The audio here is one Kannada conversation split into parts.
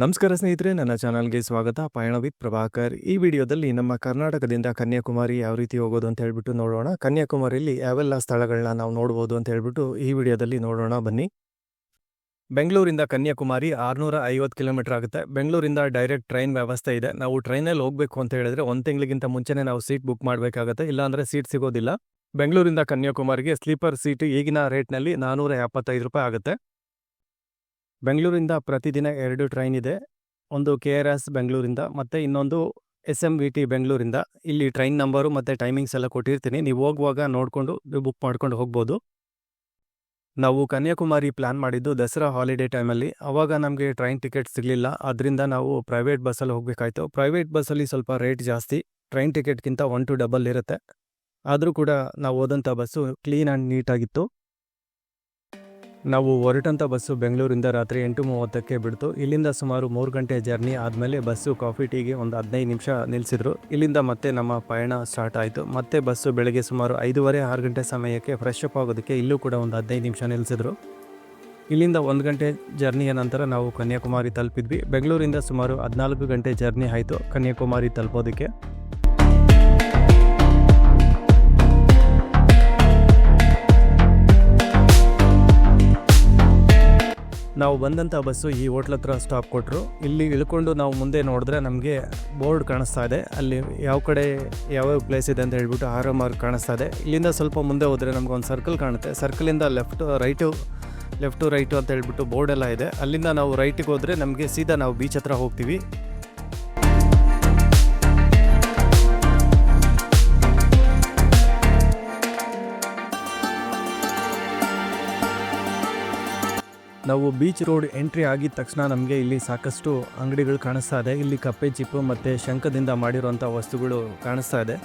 ನಮಸ್ಕಾರ ಸ್ನೇಹಿತರೆ, ನನ್ನ ಚಾನಲ್ಗೆ ಸ್ವಾಗತ. ಪಯಣ ವಿತ್ ಪ್ರಭಾಕರ್. ಈ ವಿಡಿಯೋದಲ್ಲಿ ನಮ್ಮ ಕರ್ನಾಟಕದಿಂದ ಕನ್ಯಾಕುಮಾರಿ ಯಾವ ರೀತಿ ಹೋಗೋದು ಅಂತ ಹೇಳ್ಬಿಟ್ಟು ನೋಡೋಣ. ಕನ್ಯಾಕುಮಾರಿಯಲ್ಲಿ ಯಾವೆಲ್ಲ ಸ್ಥಳಗಳನ್ನ ನಾವು ನೋಡ್ಬೋದು ಅಂತ ಹೇಳ್ಬಿಟ್ಟು ಈ ವಿಡಿಯೋದಲ್ಲಿ ನೋಡೋಣ, ಬನ್ನಿ. ಬೆಂಗಳೂರಿಂದ ಕನ್ಯಾಕುಮಾರಿ 650 ಕಿಲೋಮೀಟರ್ ಆಗುತ್ತೆ. ಬೆಂಗಳೂರಿಂದ ಡೈರೆಕ್ಟ್ ಟ್ರೈನ್ ವ್ಯವಸ್ಥೆ ಇದೆ. ನಾವು ಟ್ರೈನಲ್ಲಿ ಹೋಗಬೇಕು ಅಂತ ಹೇಳಿದ್ರೆ 1 ತಿಂಗಳಿಗಿಂತ ಮುಂಚೆನೇ ನಾವು ಸೀಟ್ ಬುಕ್ ಮಾಡಬೇಕಾಗುತ್ತೆ, ಇಲ್ಲಾಂದರೆ ಸೀಟ್ ಸಿಗೋದಿಲ್ಲ. ಬೆಂಗಳೂರಿಂದ ಕನ್ಯಾಕುಮಾರಿಗೆ ಸ್ಲೀಪರ್ ಸೀಟ್ ಈಗಿನ ರೇಟ್ನಲ್ಲಿ 475 ರೂಪಾಯಿ ಆಗುತ್ತೆ. ಬೆಂಗಳೂರಿಂದ ಪ್ರತಿದಿನ 2 ಟ್ರೈನ್ ಇದೆ. ಒಂದು KRS ಬೆಂಗಳೂರಿಂದ ಮತ್ತು ಇನ್ನೊಂದು SMVT ಬೆಂಗಳೂರಿಂದ. ಇಲ್ಲಿ ಟ್ರೈನ್ ನಂಬರು ಮತ್ತು ಟೈಮಿಂಗ್ಸ್ ಎಲ್ಲ ಕೊಟ್ಟಿರ್ತೀನಿ, ನೀವು ಹೋಗುವಾಗ ನೋಡಿಕೊಂಡು ಬುಕ್ ಮಾಡ್ಕೊಂಡು ಹೋಗ್ಬೋದು. ನಾವು ಕನ್ಯಾಕುಮಾರಿ ಪ್ಲ್ಯಾನ್ ಮಾಡಿದ್ದು ದಸರಾ ಹಾಲಿಡೇ ಟೈಮಲ್ಲಿ. ಆವಾಗ ನಮಗೆ ಟ್ರೈನ್ ಟಿಕೆಟ್ ಸಿಗಲಿಲ್ಲ, ಅದರಿಂದ ನಾವು ಪ್ರೈವೇಟ್ ಬಸ್ಸಲ್ಲಿ ಹೋಗಬೇಕಾಯ್ತು. ಪ್ರೈವೇಟ್ ಬಸ್ಸಲ್ಲಿ ಸ್ವಲ್ಪ ರೇಟ್ ಜಾಸ್ತಿ, ಟ್ರೈನ್ ಟಿಕೆಟ್ಗಿಂತ 1 to ಡಬಲ್ ಇರುತ್ತೆ. ಆದರೂ ಕೂಡ ನಾವು ಹೋದಂಥ ಬಸ್ಸು ಕ್ಲೀನ್ ಆ್ಯಂಡ್ ನೀಟಾಗಿತ್ತು. ನಾವು ಹೊರಟಂಥ ಬಸ್ಸು ಬೆಂಗಳೂರಿಂದ ರಾತ್ರಿ 8:30ಕ್ಕೆ ಬಿಡ್ತು. ಇಲ್ಲಿಂದ ಸುಮಾರು 3 ಗಂಟೆ ಜರ್ನಿ ಆದಮೇಲೆ ಬಸ್ಸು ಕಾಫಿ ಟೀಗೆ ಒಂದು 15 ನಿಮಿಷ ನಿಲ್ಲಿಸಿದ್ರು. ಇಲ್ಲಿಂದ ಮತ್ತೆ ನಮ್ಮ ಪಯಣ ಸ್ಟಾರ್ಟ್ ಆಯಿತು. ಮತ್ತೆ ಬಸ್ಸು ಬೆಳಗ್ಗೆ ಸುಮಾರು 5:30-6 ಗಂಟೆ ಸಮಯಕ್ಕೆ ಫ್ರೆಶ್ ಅಪ್ ಆಗೋದಕ್ಕೆ ಇಲ್ಲೂ ಕೂಡ ಒಂದು 15 ನಿಮಿಷ ನಿಲ್ಲಿಸಿದ್ರು. ಇಲ್ಲಿಂದ 1 ಗಂಟೆ ಜರ್ನಿಯ ನಂತರ ನಾವು ಕನ್ಯಾಕುಮಾರಿ ತಲುಪಿದ್ವಿ. ಬೆಂಗಳೂರಿಂದ ಸುಮಾರು 14 ಗಂಟೆ ಜರ್ನಿ ಆಯಿತು ಕನ್ಯಾಕುಮಾರಿ ತಲುಪೋದಕ್ಕೆ. ನಾವು ಬಂದಂಥ ಬಸ್ಸು ಈ ಹೋಟ್ಲ್ ಹತ್ರ ಸ್ಟಾಪ್ ಕೊಟ್ಟರು. ಇಲ್ಲಿ ಇಳ್ಕೊಂಡು ನಾವು ಮುಂದೆ ನೋಡಿದ್ರೆ ನಮಗೆ ಬೋರ್ಡ್ ಕಾಣಿಸ್ತಾ ಇದೆ, ಅಲ್ಲಿ ಯಾವ ಕಡೆ ಯಾವ್ಯಾವ ಪ್ಲೇಸ್ ಇದೆ ಅಂತ ಹೇಳ್ಬಿಟ್ಟು RMR ಕಾಣಿಸ್ತಾ ಇದೆ. ಇಲ್ಲಿಂದ ಸ್ವಲ್ಪ ಮುಂದೆ ಹೋದರೆ ನಮ್ಗೆ ಒಂದು ಸರ್ಕಲ್ ಕಾಣುತ್ತೆ. ಸರ್ಕಲಿಂದ ಲೆಫ್ಟು ರೈಟು ಅಂತ ಹೇಳ್ಬಿಟ್ಟು ಬೋರ್ಡ್ ಎಲ್ಲ ಇದೆ. ಅಲ್ಲಿಂದ ನಾವು ರೈಟಿಗೆ ಹೋದರೆ ನಮಗೆ ಸೀದಾ ನಾವು ಬೀಚ್ ಹತ್ರ ಹೋಗ್ತೀವಿ. ನಾವು ಬೀಚ್ ರೋಡ್ ಎಂಟ್ರಿ ಆಗಿದ ತಕ್ಷಣ ನಮಗೆ ಇಲ್ಲಿ ಸಾಕಷ್ಟು ಅಂಗಡಿಗಳು ಕಾಣಿಸ್ತಾ ಇದೆ. ಇಲ್ಲಿ ಕಪ್ಪೆ ಚಿಪ್ಪು ಮತ್ತು ಶಂಖದಿಂದ ಮಾಡಿರೋಂಥ ವಸ್ತುಗಳು ಕಾಣಿಸ್ತಾ ಇದೆ.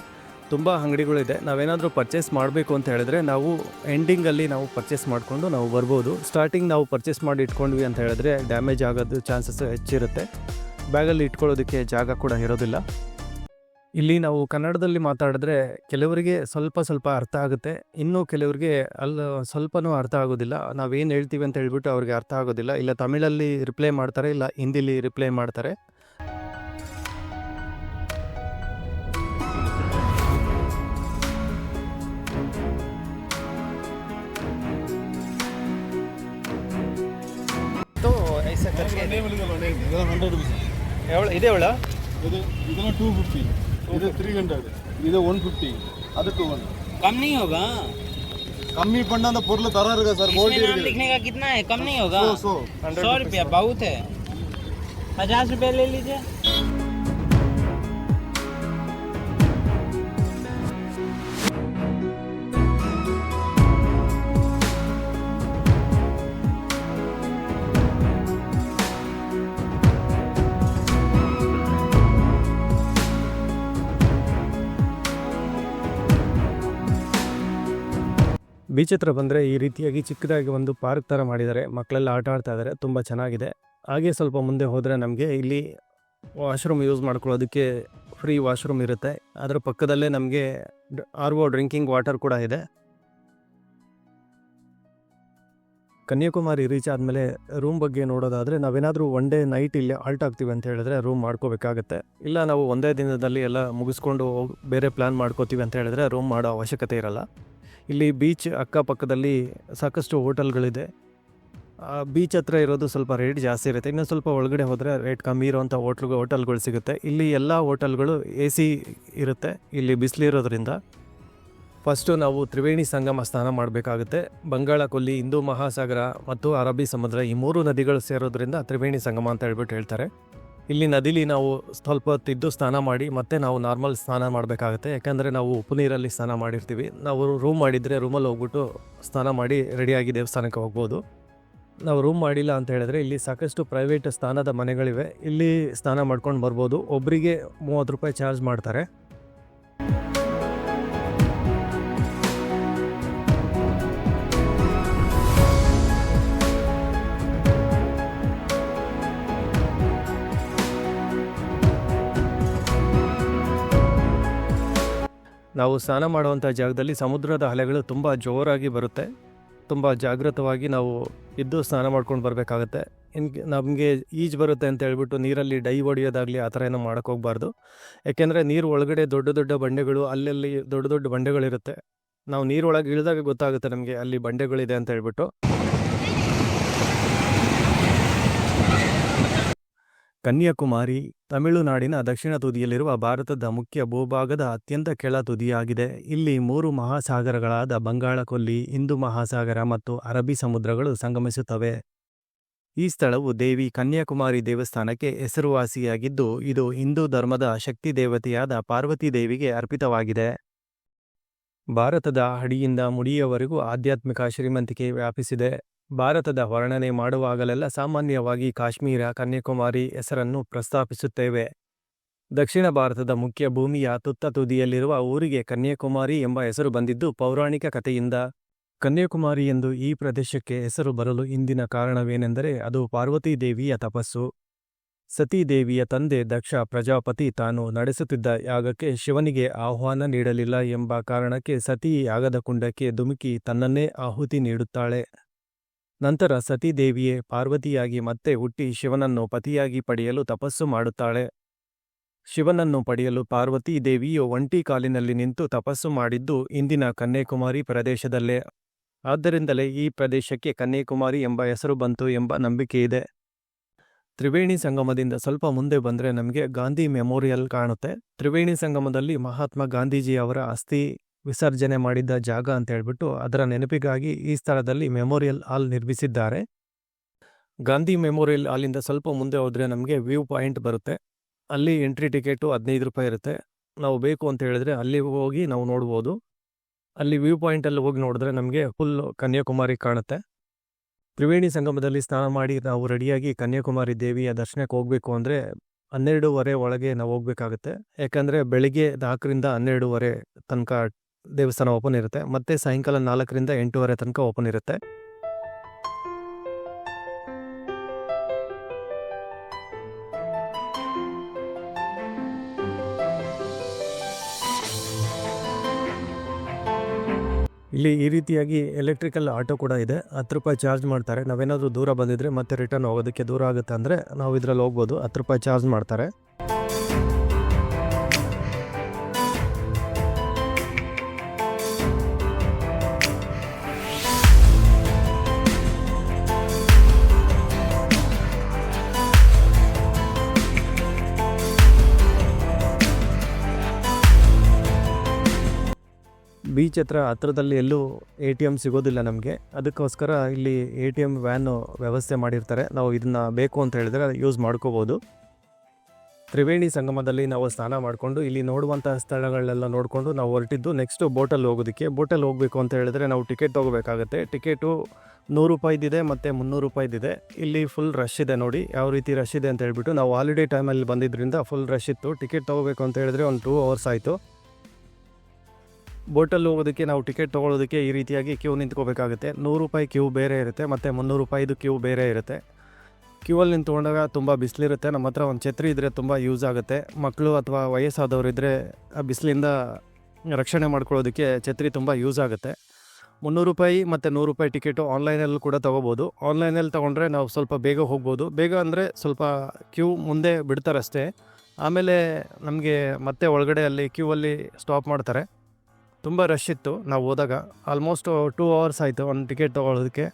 ತುಂಬ ಅಂಗಡಿಗಳಿದೆ. ನಾವೇನಾದರೂ ಪರ್ಚೇಸ್ ಮಾಡಬೇಕು ಅಂತ ಹೇಳಿದ್ರೆ ನಾವು ಎಂಡಿಂಗಲ್ಲಿ ನಾವು ಪರ್ಚೇಸ್ ಮಾಡಿಕೊಂಡು ನಾವು ಬರ್ಬೋದು. ಸ್ಟಾರ್ಟಿಂಗ್ ನಾವು ಪರ್ಚೇಸ್ ಮಾಡಿ ಇಟ್ಕೊಂಡ್ವಿ ಅಂತ ಹೇಳಿದ್ರೆ ಡ್ಯಾಮೇಜ್ ಆಗೋದು ಚಾನ್ಸಸ್ ಹೆಚ್ಚಿರುತ್ತೆ. ಬ್ಯಾಗಲ್ಲಿ ಇಟ್ಕೊಳ್ಳೋದಕ್ಕೆ ಜಾಗ ಕೂಡ ಇರೋದಿಲ್ಲ. ಇಲ್ಲಿ ನಾವು ಕನ್ನಡದಲ್ಲಿ ಮಾತಾಡಿದ್ರೆ ಕೆಲವರಿಗೆ ಸ್ವಲ್ಪ ಅರ್ಥ ಆಗುತ್ತೆ, ಇನ್ನೂ ಕೆಲವರಿಗೆ ಸ್ವಲ್ಪನೂ ಅರ್ಥ ಆಗೋದಿಲ್ಲ. ನಾವೇನು ಹೇಳ್ತೀವಿ ಅಂತ ಹೇಳ್ಬಿಟ್ಟು ಅವ್ರಿಗೆ ಅರ್ಥ ಆಗೋದಿಲ್ಲ. ಇಲ್ಲ ತಮಿಳಲ್ಲಿ ರಿಪ್ಲೈ ಮಾಡ್ತಾರೆ, ಇಲ್ಲ ಹಿಂದಿಲಿ ರಿಪ್ಲೈ ಮಾಡ್ತಾರೆ. ಇದೆ ಅವಳ ಇದನ್ನ 250, ಇದು 300, ಇದು 150, ಅದಕ್ಕೆ 1 कम नहीं होगा। कम ही पड़ना तो पुरल तरह रहेगा सर। इसमें नाम लिखने का कितना है? कम नहीं होगा। 100 रुपया बहुत है, 50 रुपये ले लीजिए। ಬೀಚ್ ಹತ್ರ ಬಂದರೆ ಈ ರೀತಿಯಾಗಿ ಚಿಕ್ಕದಾಗಿ ಒಂದು ಪಾರ್ಕ್ ಥರ ಮಾಡಿದ್ದಾರೆ. ಮಕ್ಕಳೆಲ್ಲ ಆಟ ಆಡ್ತಾ ಇದ್ದಾರೆ, ತುಂಬ ಚೆನ್ನಾಗಿದೆ. ಹಾಗೆ ಸ್ವಲ್ಪ ಮುಂದೆ ಹೋದರೆ ನಮಗೆ ಇಲ್ಲಿ ವಾಶ್ರೂಮ್ ಯೂಸ್ ಮಾಡ್ಕೊಳ್ಳೋದಕ್ಕೆ ಫ್ರೀ ವಾಶ್ರೂಮ್ ಇರುತ್ತೆ. ಅದರ ಪಕ್ಕದಲ್ಲೇ ನಮಗೆ RO ಡ್ರಿಂಕಿಂಗ್ ವಾಟರ್ ಕೂಡ ಇದೆ. ಕನ್ಯಾಕುಮಾರಿ ರೀಚ್ ಆದಮೇಲೆ ರೂಮ್ ಬಗ್ಗೆ ನೋಡೋದಾದರೆ ನಾವೇನಾದರೂ 1 ಡೇ ನೈಟ್ ಇಲ್ಲಿ ಆಲ್ಟ್ ಆಗ್ತೀವಿ ಅಂತ ಹೇಳಿದ್ರೆ ರೂಮ್ ಮಾಡ್ಕೋಬೇಕಾಗತ್ತೆ. ಇಲ್ಲ ನಾವು ಒಂದೇ ದಿನದಲ್ಲಿ ಎಲ್ಲ ಮುಗಿಸ್ಕೊಂಡು ಬೇರೆ ಪ್ಲ್ಯಾನ್ ಮಾಡ್ಕೋತೀವಿ ಅಂತ ಹೇಳಿದ್ರೆ ರೂಮ್ ಮಾಡೋ ಅವಶ್ಯಕತೆ ಇರಲ್ಲ. ಇಲ್ಲಿ ಬೀಚ್ ಅಕ್ಕಪಕ್ಕದಲ್ಲಿ ಸಾಕಷ್ಟು ಹೋಟೆಲ್ಗಳಿದೆ. ಬೀಚ್ ಹತ್ರ ಇರೋದು ಸ್ವಲ್ಪ ರೇಟ್ ಜಾಸ್ತಿ ಇರುತ್ತೆ. ಇನ್ನೂ ಸ್ವಲ್ಪ ಒಳಗಡೆ ಹೋದರೆ ರೇಟ್ ಕಮ್ಮಿ ಇರೋವಂಥ ಹೋಟೆಲ್ಗಳು ಸಿಗುತ್ತೆ. ಇಲ್ಲಿ ಎಲ್ಲ ಹೋಟೆಲ್ಗಳು AC ಇರುತ್ತೆ. ಇಲ್ಲಿ ಬಿಸಿಲಿರೋದ್ರಿಂದ ಫಸ್ಟು ನಾವು ತ್ರಿವೇಣಿ ಸಂಗಮ ಸ್ನಾನ ಮಾಡಬೇಕಾಗುತ್ತೆ. ಬಂಗಾಳ ಕೊಲ್ಲಿ, ಹಿಂದೂ ಮಹಾಸಾಗರ ಮತ್ತು ಅರಬ್ಬಿ ಸಮುದ್ರ ಈ 3 ನದಿಗಳು ಸೇರೋದ್ರಿಂದ ತ್ರಿವೇಣಿ ಸಂಗಮ ಅಂತ ಹೇಳ್ತಾರೆ. ಇಲ್ಲಿ ನದಿಲಿ ನಾವು ಸ್ವಲ್ಪ ಹೊತ್ತಿದ್ದು ಸ್ನಾನ ಮಾಡಿ ಮತ್ತೆ ನಾವು ನಾರ್ಮಲ್ ಸ್ನಾನ ಮಾಡಬೇಕಾಗುತ್ತೆ. ಯಾಕಂದರೆ ನಾವು ಉಪ್ಪು ನೀರಲ್ಲಿ ಸ್ನಾನ ಮಾಡಿರ್ತೀವಿ. ನಾವು ರೂಮ್ ಮಾಡಿದರೆ ರೂಮಲ್ಲಿ ಹೋಗ್ಬಿಟ್ಟು ಸ್ನಾನ ಮಾಡಿ ರೆಡಿಯಾಗಿ ದೇವಸ್ಥಾನಕ್ಕೆ ಹೋಗ್ಬೋದು. ನಾವು ರೂಮ್ ಮಾಡಿಲ್ಲ ಅಂತ ಹೇಳಿದ್ರೆ ಇಲ್ಲಿ ಸಾಕಷ್ಟು ಪ್ರೈವೇಟ್ ಸ್ನಾನದ ಮನೆಗಳಿವೆ. ಇಲ್ಲಿ ಸ್ನಾನ ಮಾಡ್ಕೊಂಡು ಬರ್ಬೋದು. ಒಬ್ಬರಿಗೆ 30 ರೂಪಾಯಿ ಚಾರ್ಜ್ ಮಾಡ್ತಾರೆ. ನಾವು ಸ್ನಾನ ಮಾಡುವಂಥ ಜಾಗದಲ್ಲಿ ಸಮುದ್ರದ ಅಲೆಗಳು ತುಂಬ ಜೋರಾಗಿ ಬರುತ್ತೆ. ತುಂಬ ಜಾಗೃತವಾಗಿ ನಾವು ಇದ್ದು ಸ್ನಾನ ಮಾಡ್ಕೊಂಡು ಬರಬೇಕಾಗತ್ತೆ. ನಮಗೆ ಈಜು ಬರುತ್ತೆ ಅಂತ ಹೇಳ್ಬಿಟ್ಟು ನೀರಲ್ಲಿ ಡೈ ಹೊಡಿಯೋದಾಗಲಿ ಆ ಥರ ಏನೋ ಮಾಡೋಕ್ಕೆ ಹೋಗಬಾರ್ದು. ಯಾಕೆಂದರೆ ನೀರು ಒಳಗಡೆ ದೊಡ್ಡ ದೊಡ್ಡ ಬಂಡೆಗಳು ಅಲ್ಲಲ್ಲಿ ದೊಡ್ಡ ದೊಡ್ಡ ಬಂಡೆಗಳಿರುತ್ತೆ. ನಾವು ನೀರೊಳಗೆ ಇಳಿದಾಗ ಗೊತ್ತಾಗುತ್ತೆ ನಮಗೆ ಅಲ್ಲಿ ಬಂಡೆಗಳಿದೆ ಅಂತ ಹೇಳ್ಬಿಟ್ಟು. ಕನ್ಯಾಕುಮಾರಿ ತಮಿಳುನಾಡಿನ ದಕ್ಷಿಣ ತುದಿಯಲ್ಲಿರುವ ಭಾರತದ ಮುಖ್ಯ ಭೂಭಾಗದ ಅತ್ಯಂತ ಕೆಳ ತುದಿಯಾಗಿದೆ. ಇಲ್ಲಿ 3 ಮಹಾಸಾಗರಗಳಾದ ಬಂಗಾಳಕೊಲ್ಲಿ, ಹಿಂದೂ ಮಹಾಸಾಗರ ಮತ್ತು ಅರಬ್ಬಿ ಸಮುದ್ರಗಳು ಸಂಗಮಿಸುತ್ತವೆ. ಈ ಸ್ಥಳವು ದೇವಿ ಕನ್ಯಾಕುಮಾರಿ ದೇವಸ್ಥಾನಕ್ಕೆ ಹೆಸರುವಾಸಿಯಾಗಿದ್ದು, ಇದು ಹಿಂದೂ ಧರ್ಮದ ಶಕ್ತಿ ದೇವತೆಯಾದ ಪಾರ್ವತಿ ದೇವಿಗೆ ಅರ್ಪಿತವಾಗಿದೆ. ಭಾರತದ ಅಡಿಯಿಂದ ಮುಡಿಯವರೆಗೂ ಆಧ್ಯಾತ್ಮಿಕ ಶ್ರೀಮಂತಿಕೆ ವ್ಯಾಪಿಸಿದೆ. ಭಾರತದ ವರ್ಣನೆ ಮಾಡುವಾಗಲೆಲ್ಲ ಸಾಮಾನ್ಯವಾಗಿ ಕಾಶ್ಮೀರ, ಕನ್ಯಾಕುಮಾರಿ ಹೆಸರನ್ನು ಪ್ರಸ್ತಾಪಿಸುತ್ತೇವೆ. ದಕ್ಷಿಣ ಭಾರತದ ಮುಖ್ಯ ಭೂಮಿಯ ತುತ್ತ ತುದಿಯಲ್ಲಿರುವ ಊರಿಗೆ ಕನ್ಯಾಕುಮಾರಿ ಎಂಬ ಹೆಸರು ಬಂದಿದ್ದು ಪೌರಾಣಿಕ ಕಥೆಯಿಂದ. ಕನ್ಯಾಕುಮಾರಿ ಎಂದು ಈ ಪ್ರದೇಶಕ್ಕೆ ಹೆಸರು ಬರಲು ಹಿಂದಿನ ಕಾರಣವೇನೆಂದರೆ ಅದು ಪಾರ್ವತೀ ದೇವಿಯ ತಪಸ್ಸು. ಸತೀದೇವಿಯ ತಂದೆ ದಕ್ಷ ಪ್ರಜಾಪತಿ ತಾನು ನಡೆಸುತ್ತಿದ್ದ ಯಾಗಕ್ಕೆ ಶಿವನಿಗೆ ಆಹ್ವಾನ ನೀಡಲಿಲ್ಲ ಎಂಬ ಕಾರಣಕ್ಕೆ ಸತಿ ಯಾಗದ ಕುಂಡಕ್ಕೆ ಧುಮುಕಿ ತನ್ನನ್ನೇ ಆಹುತಿ ನೀಡುತ್ತಾಳೆ. ನಂತರ ಸತೀದೇವಿಯೇ ಪಾರ್ವತಿಯಾಗಿ ಮತ್ತೆ ಹುಟ್ಟಿ ಶಿವನನ್ನು ಪತಿಯಾಗಿ ಪಡೆಯಲು ತಪಸ್ಸು ಮಾಡುತ್ತಾಳೆ. ಶಿವನನ್ನು ಪಡೆಯಲು ಪಾರ್ವತೀ ದೇವಿಯು ಒಂಟಿ ಕಾಲಿನಲ್ಲಿ ನಿಂತು ತಪಸ್ಸು ಮಾಡಿದ್ದು ಇಂದಿನ ಕನ್ಯಾಕುಮಾರಿ ಪ್ರದೇಶದಲ್ಲೇ. ಆದ್ದರಿಂದಲೇ ಈ ಪ್ರದೇಶಕ್ಕೆ ಕನ್ಯಾಕುಮಾರಿ ಎಂಬ ಹೆಸರು ಬಂತು ಎಂಬ ನಂಬಿಕೆಯಿದೆ. ತ್ರಿವೇಣಿ ಸಂಗಮದಿಂದ ಸ್ವಲ್ಪ ಮುಂದೆ ಬಂದರೆ ನಮಗೆ ಗಾಂಧಿ ಮೆಮೋರಿಯಲ್ ಕಾಣುತ್ತೆ. ತ್ರಿವೇಣಿ ಸಂಗಮದಲ್ಲಿ ಮಹಾತ್ಮ ಗಾಂಧೀಜಿಯವರ ಅಸ್ಥಿ ವಿಸರ್ಜನೆ ಮಾಡಿದ್ದ ಜಾಗ ಅಂತ ಹೇಳ್ಬಿಟ್ಟು ಅದರ ನೆನಪಿಗಾಗಿ ಈ ಸ್ಥಳದಲ್ಲಿ ಮೆಮೋರಿಯಲ್ ಹಾಲ್ ನಿರ್ಮಿಸಿದ್ದಾರೆ. ಗಾಂಧಿ ಮೆಮೋರಿಯಲ್ ಹಾಲಿಂದ ಸ್ವಲ್ಪ ಮುಂದೆ ಹೋದರೆ ನಮಗೆ ವ್ಯೂ ಪಾಯಿಂಟ್ ಬರುತ್ತೆ. ಅಲ್ಲಿ ಎಂಟ್ರಿ ಟಿಕೆಟು 15 ರೂಪಾಯಿ ಇರುತ್ತೆ. ನಾವು ಬೇಕು ಅಂತ ಹೇಳಿದ್ರೆ ಅಲ್ಲಿ ಹೋಗಿ ನಾವು ನೋಡ್ಬೋದು. ಅಲ್ಲಿ ವ್ಯೂ ಪಾಯಿಂಟಲ್ಲಿ ಹೋಗಿ ನೋಡಿದ್ರೆ ನಮಗೆ ಫುಲ್ ಕನ್ಯಾಕುಮಾರಿ ಕಾಣುತ್ತೆ. ತ್ರಿವೇಣಿ ಸಂಗಮದಲ್ಲಿ ಸ್ನಾನ ಮಾಡಿ ನಾವು ರೆಡಿಯಾಗಿ ಕನ್ಯಾಕುಮಾರಿ ದೇವಿಯ ದರ್ಶನಕ್ಕೆ ಹೋಗಬೇಕು ಅಂದರೆ 12:30 ಒಳಗೆ ನಾವು ಹೋಗಬೇಕಾಗುತ್ತೆ. ಯಾಕಂದರೆ ಬೆಳಿಗ್ಗೆ 4ರಿಂದ 12:30 ತನಕ ದೇವಸ್ಥಾನ ಓಪನ್ ಇರುತ್ತೆ. ಮತ್ತು ಸಾಯಂಕಾಲ 4ರಿಂದ 8:30 ತನಕ ಓಪನ್ ಇರುತ್ತೆ. ಇಲ್ಲಿ ಈ ರೀತಿಯಾಗಿ ಎಲೆಕ್ಟ್ರಿಕಲ್ ಆಟೋ ಕೂಡ ಇದೆ. 10 ರೂಪಾಯಿ ಚಾರ್ಜ್ ಮಾಡ್ತಾರೆ. ನಾವೇನಾದರೂ ದೂರ ಬಂದಿದ್ರೆ ಮತ್ತೆ ರಿಟರ್ನ್ ಹೋಗೋದಕ್ಕೆ ದೂರ ಆಗುತ್ತೆ ಅಂದರೆ ನಾವು ಇದರಲ್ಲಿ ಹೋಗ್ಬೋದು. 10 ರೂಪಾಯಿ ಚಾರ್ಜ್ ಮಾಡ್ತಾರೆ. ಬೀಚ್ ಹತ್ರದಲ್ಲಿ ಎಲ್ಲೂ ATM ಸಿಗೋದಿಲ್ಲ ನಮಗೆ. ಅದಕ್ಕೋಸ್ಕರ ಇಲ್ಲಿ ATM ವ್ಯಾನು ವ್ಯವಸ್ಥೆ ಮಾಡಿರ್ತಾರೆ. ನಾವು ಇದನ್ನು ಬೇಕು ಅಂತ ಹೇಳಿದ್ರೆ ಯೂಸ್ ಮಾಡ್ಕೋಬೋದು. ತ್ರಿವೇಣಿ ಸಂಗಮದಲ್ಲಿ ನಾವು ಸ್ನಾನ ಮಾಡಿಕೊಂಡು ಇಲ್ಲಿ ನೋಡುವಂಥ ಸ್ಥಳಗಳೆಲ್ಲ ನೋಡಿಕೊಂಡು ನಾವು ಹೊರಟಿದ್ದು ನೆಕ್ಸ್ಟು ಬೋಟಲ್ಲಿ ಹೋಗೋದಕ್ಕೆ. ಬೋಟಲ್ಲಿ ಹೋಗಬೇಕು ಅಂತ ಹೇಳಿದ್ರೆ ನಾವು ಟಿಕೆಟ್ ತೊಗೋಬೇಕಾಗತ್ತೆ. ಟಿಕೆಟು 100 ರೂಪಾಯಿದಿದೆ ಮತ್ತು 300 ರೂಪಾಯಿದಿದೆ. ಇಲ್ಲಿ ಫುಲ್ ರಶ್ ಇದೆ ನೋಡಿ, ಯಾವ ರೀತಿ ರಶ್ ಇದೆ ಅಂತ ಹೇಳ್ಬಿಟ್ಟು. ನಾವು ಹಾಲಿಡೇ ಟೈಮಲ್ಲಿ ಬಂದಿದ್ದರಿಂದ ಫುಲ್ ರಶ್ ಇತ್ತು. ಟಿಕೆಟ್ ತೊಗೋಬೇಕು ಅಂತ ಹೇಳಿದ್ರೆ ಒಂದು 2 ಅವರ್ಸ್ ಆಯಿತು. ಬೋಟಲ್ಲಿ ಹೋಗೋದಕ್ಕೆ ನಾವು ಟಿಕೆಟ್ ತೊಗೊಳೋದಕ್ಕೆ ಈ ರೀತಿಯಾಗಿ ಕ್ಯೂ ನಿಂತ್ಕೋಬೇಕಾಗುತ್ತೆ. 100 ರೂಪಾಯಿ ಕ್ಯೂ ಬೇರೆ ಇರುತ್ತೆ ಮತ್ತು 300 ರೂಪಾಯಿದು ಕ್ಯೂ ಬೇರೆ ಇರುತ್ತೆ. ಕ್ಯೂವಲ್ಲಿ ನಿಂತ್ಕೊಂಡಾಗ ತುಂಬ ಬಿಸಿಲಿರುತ್ತೆ. ನಮ್ಮ ಹತ್ರ ಒಂದು ಛತ್ರಿ ಇದ್ದರೆ ತುಂಬ ಯೂಸ್ ಆಗುತ್ತೆ. ಮಕ್ಕಳು ಅಥವಾ ವಯಸ್ಸಾದವರು ಇದ್ದರೆ ಆ ಬಿಸಿಲಿಂದ ರಕ್ಷಣೆ ಮಾಡ್ಕೊಳ್ಳೋದಕ್ಕೆ ಛತ್ರಿ ತುಂಬ ಯೂಸ್ ಆಗುತ್ತೆ. 300 ರೂಪಾಯಿ ಮತ್ತು 100 ರೂಪಾಯಿ ಟಿಕೆಟು ಆನ್ಲೈನಲ್ಲಿ ಕೂಡ ತೊಗೋಬೋದು. ಆನ್ಲೈನಲ್ಲಿ ತೊಗೊಂಡ್ರೆ ನಾವು ಸ್ವಲ್ಪ ಬೇಗ ಹೋಗ್ಬೋದು. ಬೇಗ ಅಂದರೆ ಸ್ವಲ್ಪ ಕ್ಯೂ ಮುಂದೆ ಬಿಡ್ತಾರಷ್ಟೇ. ಆಮೇಲೆ ನಮಗೆ ಮತ್ತೆ ಒಳಗಡೆ ಅಲ್ಲಿ ಕ್ಯೂವಲ್ಲಿ ಸ್ಟಾಪ್ ಮಾಡ್ತಾರೆ. ತುಂಬ ರಶ್ ಇತ್ತು ನಾವು ಹೋದಾಗ. ಆಲ್ಮೋಸ್ಟ್ 2 ಅವರ್ಸ್ ಆಯಿತು ಒಂದು ಟಿಕೆಟ್ ತೊಗೊಳೋದಕ್ಕೆ.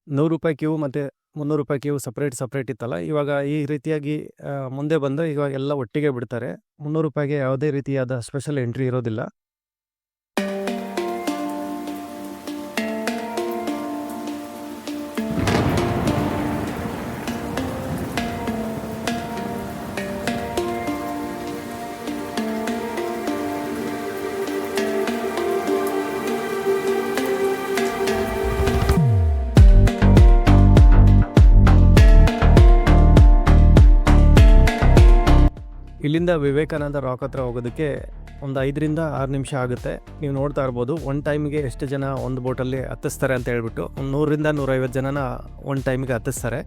₹100 ಕ್ಯೂ ಮತ್ತು ₹300 ಕ್ಯೂ ಸಪ್ರೇಟ್ ಇತ್ತಲ್ಲ, ಇವಾಗ ಈ ರೀತಿಯಾಗಿ ಮುಂದೆ ಬಂದು ಇವಾಗ ಎಲ್ಲ ಒಟ್ಟಿಗೆ ಬಿಡ್ತಾರೆ. ₹300ಗೆ ಯಾವುದೇ ರೀತಿಯಾದ ಸ್ಪೆಷಲ್ ಎಂಟ್ರಿ ಇರೋದಿಲ್ಲ. ಇಲ್ಲಿಂದ ವಿವೇಕಾನಂದ ರಾಕ್ ಹತ್ರ ಹೋಗೋದಕ್ಕೆ ಒಂದು 5ರಿಂದ 6 ನಿಮಿಷ ಆಗುತ್ತೆ. ನೀವು ನೋಡ್ತಾ ಇರ್ಬೋದು ಒನ್ ಟೈಮಿಗೆ ಎಷ್ಟು ಜನ ಒಂದು ಬೋಟಲ್ಲಿ ಹತ್ತಿಸ್ತಾರೆ ಅಂತ ಹೇಳ್ಬಿಟ್ಟು 100ರಿಂದ 150 ಜನನ ಒನ್ ಟೈಮಿಗೆ ಹತ್ತಿಸ್ತಾರೆ.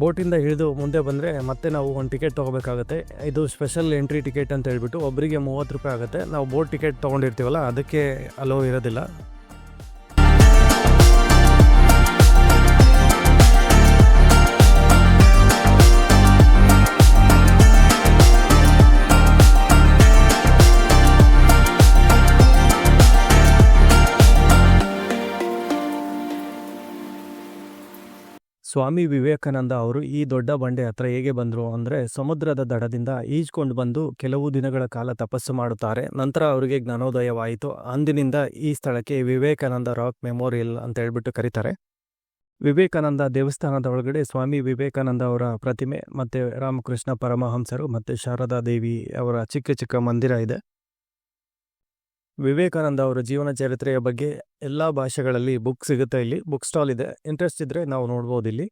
ಬೋಟಿಂದ ಇಳಿದು ಮುಂದೆ ಬಂದರೆ ಮತ್ತೆ ನಾವು ಒಂದು ಟಿಕೆಟ್ ತೊಗೋಬೇಕಾಗುತ್ತೆ. ಇದು ಸ್ಪೆಷಲ್ ಎಂಟ್ರಿ ಟಿಕೆಟ್ ಅಂತ ಹೇಳ್ಬಿಟ್ಟು ಒಬ್ಬರಿಗೆ ₹30 ಆಗುತ್ತೆ. ನಾವು ಬೋಟ್ ಟಿಕೆಟ್ ತೊಗೊಂಡಿರ್ತೀವಲ್ಲ ಅದಕ್ಕೆ ಅಲೋ ಇರೋದಿಲ್ಲ. ಸ್ವಾಮಿ ವಿವೇಕಾನಂದ ಅವರು ಈ ದೊಡ್ಡ ಬಂಡೆ ಹತ್ರ ಹೇಗೆ ಬಂದರು ಅಂದರೆ, ಸಮುದ್ರದ ದಡದಿಂದ ಈಜ್ಕೊಂಡು ಬಂದು ಕೆಲವು ದಿನಗಳ ಕಾಲ ತಪಸ್ಸು ಮಾಡುತ್ತಾರೆ. ನಂತರ ಅವರಿಗೆ ಜ್ಞಾನೋದಯವಾಯಿತು. ಅಂದಿನಿಂದ ಈ ಸ್ಥಳಕ್ಕೆ ವಿವೇಕಾನಂದ ರಾಕ್ ಮೆಮೋರಿಯಲ್ ಅಂತ ಹೇಳ್ಬಿಟ್ಟು ಕರೀತಾರೆ. ವಿವೇಕಾನಂದ ದೇವಸ್ಥಾನದ ಒಳಗಡೆ ಸ್ವಾಮಿ ವಿವೇಕಾನಂದ ಅವರ ಪ್ರತಿಮೆ ಮತ್ತು ರಾಮಕೃಷ್ಣ ಪರಮಹಂಸರು ಮತ್ತು ಶಾರದಾ ದೇವಿ ಅವರ ಚಿಕ್ಕ ಮಂದಿರ ಇದೆ. ವಿವೇಕಾನಂದ ಅವರ ಜೀವನ ಚರಿತ್ರೆಯ ಬಗ್ಗೆ ಎಲ್ಲ ಭಾಷೆಗಳಲ್ಲಿ ಬುಕ್ ಸಿಗುತ್ತೆ. ಇಲ್ಲಿ ಬುಕ್ ಸ್ಟಾಲ್ ಇದೆ, ಇಂಟ್ರೆಸ್ಟ್ ಇದ್ದರೆ ನಾವು ನೋಡ್ಬೋದು. ಇಲ್ಲಿ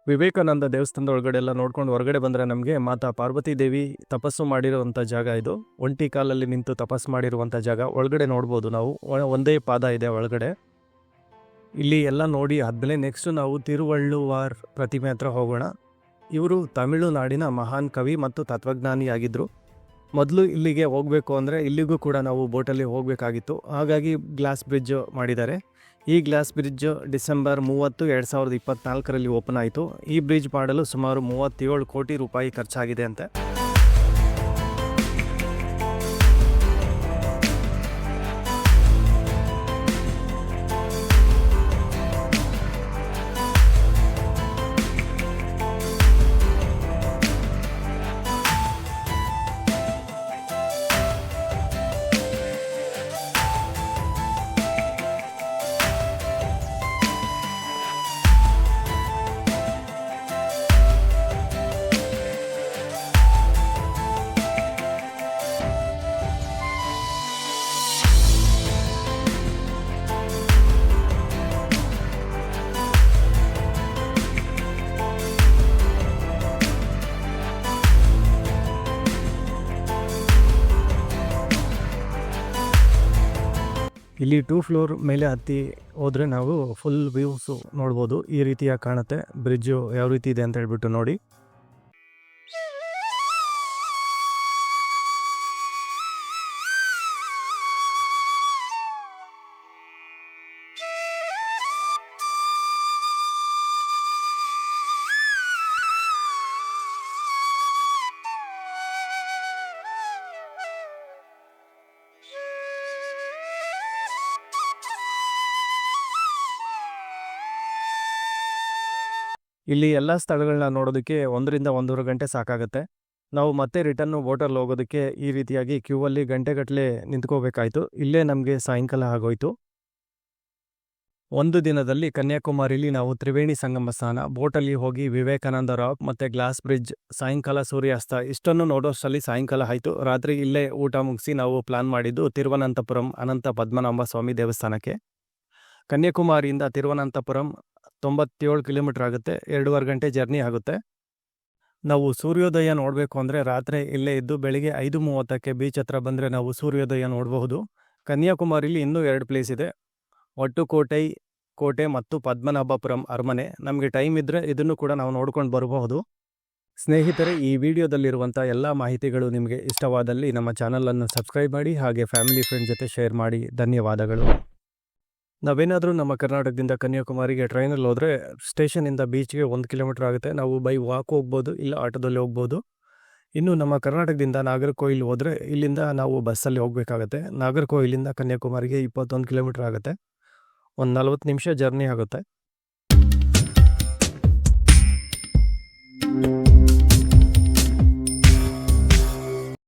ವಿವೇಕಾನಂದ ದೇವಸ್ಥಾನದ ಒಳಗಡೆ ಎಲ್ಲ ನೋಡ್ಕೊಂಡು ಹೊರಗಡೆ ಬಂದರೆ ನಮಗೆ ಮಾತಾ ಪಾರ್ವತಿ ದೇವಿ ತಪಸ್ಸು ಮಾಡಿರುವಂಥ ಜಾಗ ಇದು. ಒಂಟಿ ಕಾಲಲ್ಲಿ ನಿಂತು ತಪಸ್ಸು ಮಾಡಿರುವಂಥ ಜಾಗ ಒಳಗಡೆ ನೋಡ್ಬೋದು ನಾವು. ಒಂದೇ ಪಾದ ಇದೆ ಒಳಗಡೆ. ಇಲ್ಲಿ ಎಲ್ಲ ನೋಡಿ ಆದಮೇಲೆ ನೆಕ್ಸ್ಟ್ ನಾವು ತಿರುವಳ್ಳುವಾರ್ ಪ್ರತಿಮೆ ಹತ್ರ ಹೋಗೋಣ. ಇವರು ತಮಿಳುನಾಡಿನ ಮಹಾನ್ ಕವಿ ಮತ್ತು ತತ್ವಜ್ಞಾನಿಯಾಗಿದ್ದರು. ಮೊದಲು ಇಲ್ಲಿಗೆ ಹೋಗಬೇಕು ಅಂದರೆ ಇಲ್ಲಿಗೂ ಕೂಡ ನಾವು ಬೋಟಲ್ಲಿ ಹೋಗಬೇಕಾಗಿತ್ತು. ಹಾಗಾಗಿ ಗ್ಲಾಸ್ ಬ್ರಿಡ್ಜ್ ಮಾಡಿದ್ದಾರೆ. ಈ ಗ್ಲಾಸ್ ಬ್ರಿಡ್ಜ್ ಡಿಸೆಂಬರ್ 30, 2024ರಲ್ಲಿ ಓಪನ್ ಆಯಿತು. ಈ ಬ್ರಿಡ್ಜ್ ಮಾಡಲು ಸುಮಾರು ₹37 ಕೋಟಿ ಖರ್ಚಾಗಿದೆ ಅಂತೆ. ಇಲ್ಲಿ 2 ಫ್ಲೋರ್ ಮೇಲೆ ಹತ್ತಿ ಹೋದರೆ ನಾವು ಫುಲ್ ವ್ಯೂಸು ನೋಡ್ಬೋದು. ಈ ರೀತಿಯಾಗಿ ಕಾಣುತ್ತೆ ಬ್ರಿಡ್ಜು ಯಾವ ರೀತಿ ಇದೆ ಅಂತ ಹೇಳ್ಬಿಟ್ಟು ನೋಡಿ. ಇಲ್ಲಿ ಎಲ್ಲ ಸ್ಥಳಗಳನ್ನ ನೋಡೋದಕ್ಕೆ 1ರಿಂದ 1.5 ಗಂಟೆ ಸಾಕಾಗುತ್ತೆ. ನಾವು ಮತ್ತೆ ರಿಟರ್ನು ಬೋಟಲ್ಲಿ ಹೋಗೋದಕ್ಕೆ ಈ ರೀತಿಯಾಗಿ ಕ್ಯೂವಲ್ಲಿ ಗಂಟೆಗಟ್ಟಲೆ ನಿಂತ್ಕೋಬೇಕಾಯಿತು. ಇಲ್ಲೇ ನಮಗೆ ಸಾಯಂಕಾಲ ಆಗೋಯಿತು. ಒಂದು ದಿನದಲ್ಲಿ ಕನ್ಯಾಕುಮಾರಿಲಿ ನಾವು ತ್ರಿವೇಣಿ ಸಂಗಮ ಸ್ನಾನ, ಬೋಟಲ್ಲಿ ಹೋಗಿ ವಿವೇಕಾನಂದ ರಾಕ್ ಮತ್ತು ಗ್ಲಾಸ್ ಬ್ರಿಡ್ಜ್, ಸಾಯಂಕಾಲ ಸೂರ್ಯಾಸ್ತ ಇಷ್ಟನ್ನು ನೋಡೋಷ್ಟರಲ್ಲಿ ಸಾಯಂಕಾಲ ಆಯಿತು. ರಾತ್ರಿ ಇಲ್ಲೇ ಊಟ ಮುಗಿಸಿ ನಾವು ಪ್ಲಾನ್ ಮಾಡಿದ್ದು ತಿರುವನಂತಪುರಂ ಅನಂತ ಪದ್ಮನಾಭ ಸ್ವಾಮಿ ದೇವಸ್ಥಾನಕ್ಕೆ. ಕನ್ಯಾಕುಮಾರಿಯಿಂದ ತಿರುವನಂತಪುರಂ 97 ಕಿಲೋಮೀಟರ್ ಆಗುತ್ತೆ. 2.5 ಗಂಟೆ ಜರ್ನಿ ಆಗುತ್ತೆ. ನಾವು ಸೂರ್ಯೋದಯ ನೋಡಬೇಕು ಅಂದರೆ ರಾತ್ರಿ ಇಲ್ಲೇ ಇದ್ದು ಬೆಳಿಗ್ಗೆ 5:30ಕ್ಕೆ ಬೀಚ್ ಹತ್ರ ಬಂದರೆ ನಾವು ಸೂರ್ಯೋದಯ ನೋಡಬಹುದು. ಕನ್ಯಾಕುಮಾರಿಲಿ ಇನ್ನೂ 2 ಪ್ಲೇಸ್ ಇದೆ, ವಟ್ಟುಕೋಟೈ ಕೋಟೆ ಮತ್ತು ಪದ್ಮನಾಭಪುರಂ ಅರಮನೆ. ನಮಗೆ ಟೈಮ್ ಇದ್ದರೆ ಇದನ್ನು ಕೂಡ ನಾವು ನೋಡ್ಕೊಂಡು ಬರಬಹುದು. ಸ್ನೇಹಿತರೆ, ಈ ವಿಡಿಯೋದಲ್ಲಿರುವಂಥ ಎಲ್ಲ ಮಾಹಿತಿಗಳು ನಿಮಗೆ ಇಷ್ಟವಾದಲ್ಲಿ ನಮ್ಮ ಚಾನಲನ್ನು ಸಬ್ಸ್ಕ್ರೈಬ್ ಮಾಡಿ, ಹಾಗೆ ಫ್ಯಾಮಿಲಿ ಫ್ರೆಂಡ್ ಜೊತೆ ಶೇರ್ ಮಾಡಿ. ಧನ್ಯವಾದಗಳು. ನಾವೇನಾದರೂ ನಮ್ಮ ಕರ್ನಾಟಕದಿಂದ ಕನ್ಯಾಕುಮಾರಿಗೆ ಟ್ರೈನಲ್ಲಿ ಹೋದರೆ ಸ್ಟೇಷನಿಂದ ಬೀಚ್ಗೆ 1 ಕಿಲೋಮೀಟರ್ ಆಗುತ್ತೆ. ನಾವು ಬೈ ವಾಕ್ ಹೋಗ್ಬೋದು, ಇಲ್ಲ ಆಟೋದಲ್ಲಿ ಹೋಗ್ಬೋದು. ಇನ್ನು ನಮ್ಮ ಕರ್ನಾಟಕದಿಂದ ನಾಗರ್ಕೋಯಿಲ್ ಹೋದರೆ ಇಲ್ಲಿಂದ ನಾವು ಬಸ್ಸಲ್ಲಿ ಹೋಗಬೇಕಾಗತ್ತೆ. ನಾಗರ್ಕೋಯಿಲಿಂದ ಕನ್ಯಾಕುಮಾರಿಗೆ 21 ಕಿಲೋಮೀಟರ್ ಆಗುತ್ತೆ. ಒಂದು 40 ನಿಮಿಷ ಜರ್ನಿ ಆಗುತ್ತೆ.